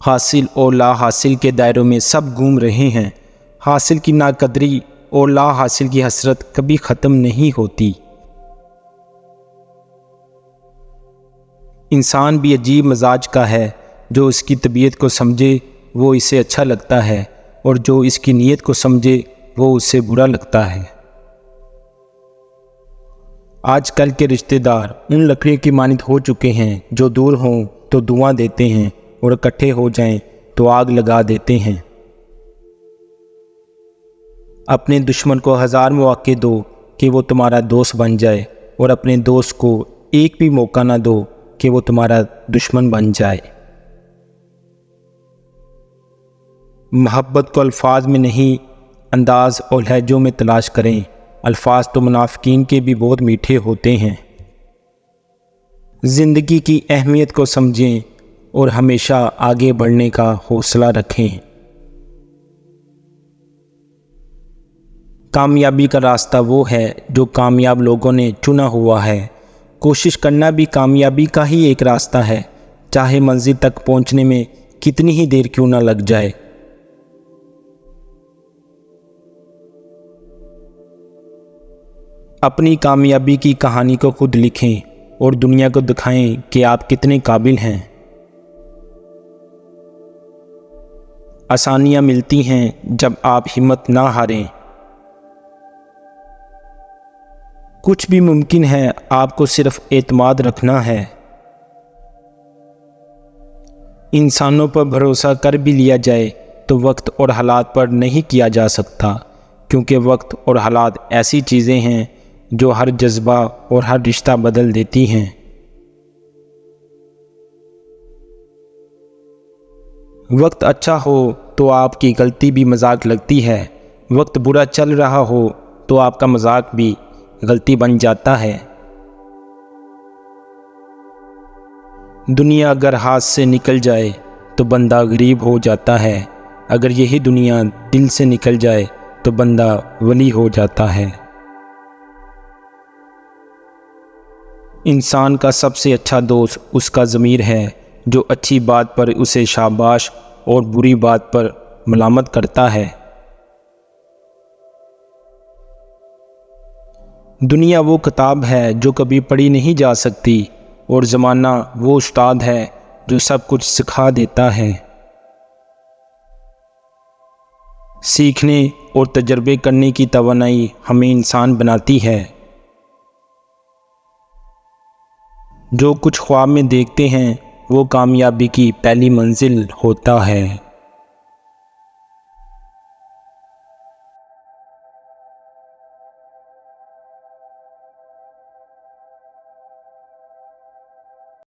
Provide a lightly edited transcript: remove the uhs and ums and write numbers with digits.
حاصل اور لا حاصل کے دائروں میں سب گھوم رہے ہیں۔ حاصل کی ناقدری اور لا حاصل کی حسرت کبھی ختم نہیں ہوتی۔ انسان بھی عجیب مزاج کا ہے، جو اس کی طبیعت کو سمجھے وہ اسے اچھا لگتا ہے، اور جو اس کی نیت کو سمجھے وہ اسے برا لگتا ہے۔ آج کل کے رشتہ دار ان لکڑیوں کی مانند ہو چکے ہیں جو دور ہوں تو دعاں دیتے ہیں اور اکٹھے ہو جائیں تو آگ لگا دیتے ہیں۔ اپنے دشمن کو 1000 مواقع دو کہ وہ تمہارا دوست بن جائے، اور اپنے دوست کو ایک بھی موقع نہ دو کہ وہ تمہارا دشمن بن جائے۔ محبت کو الفاظ میں نہیں، انداز اور لہجوں میں تلاش کریں۔ الفاظ تو منافقین کے بھی بہت میٹھے ہوتے ہیں۔ زندگی کی اہمیت کو سمجھیں اور ہمیشہ آگے بڑھنے کا حوصلہ رکھیں۔ کامیابی کا راستہ وہ ہے جو کامیاب لوگوں نے چنا ہوا ہے۔ کوشش کرنا بھی کامیابی کا ہی ایک راستہ ہے، چاہے منزل تک پہنچنے میں کتنی ہی دیر کیوں نہ لگ جائے۔ اپنی کامیابی کی کہانی کو خود لکھیں اور دنیا کو دکھائیں کہ آپ کتنے قابل ہیں۔ آسانیاں ملتی ہیں جب آپ ہمت نہ ہاریں۔ کچھ بھی ممکن ہے، آپ کو صرف اعتماد رکھنا ہے۔ انسانوں پر بھروسہ کر بھی لیا جائے تو وقت اور حالات پر نہیں کیا جا سکتا، کیونکہ وقت اور حالات ایسی چیزیں ہیں جو ہر جذبہ اور ہر رشتہ بدل دیتی ہیں۔ وقت اچھا ہو تو آپ کی غلطی بھی مذاق لگتی ہے، وقت برا چل رہا ہو تو آپ کا مذاق بھی غلطی بن جاتا ہے۔ دنیا اگر ہاتھ سے نکل جائے تو بندہ غریب ہو جاتا ہے، اگر یہی دنیا دل سے نکل جائے تو بندہ ولی ہو جاتا ہے۔ انسان کا سب سے اچھا دوست اس کا ضمیر ہے، جو اچھی بات پر اسے شاباش اور بری بات پر ملامت کرتا ہے۔ دنیا وہ کتاب ہے جو کبھی پڑھی نہیں جا سکتی، اور زمانہ وہ استاد ہے جو سب کچھ سکھا دیتا ہے۔ سیکھنے اور تجربے کرنے کی توانائی ہمیں انسان بناتی ہے۔ جو کچھ خواب میں دیکھتے ہیں وہ کامیابی کی پہلی منزل ہوتا ہے۔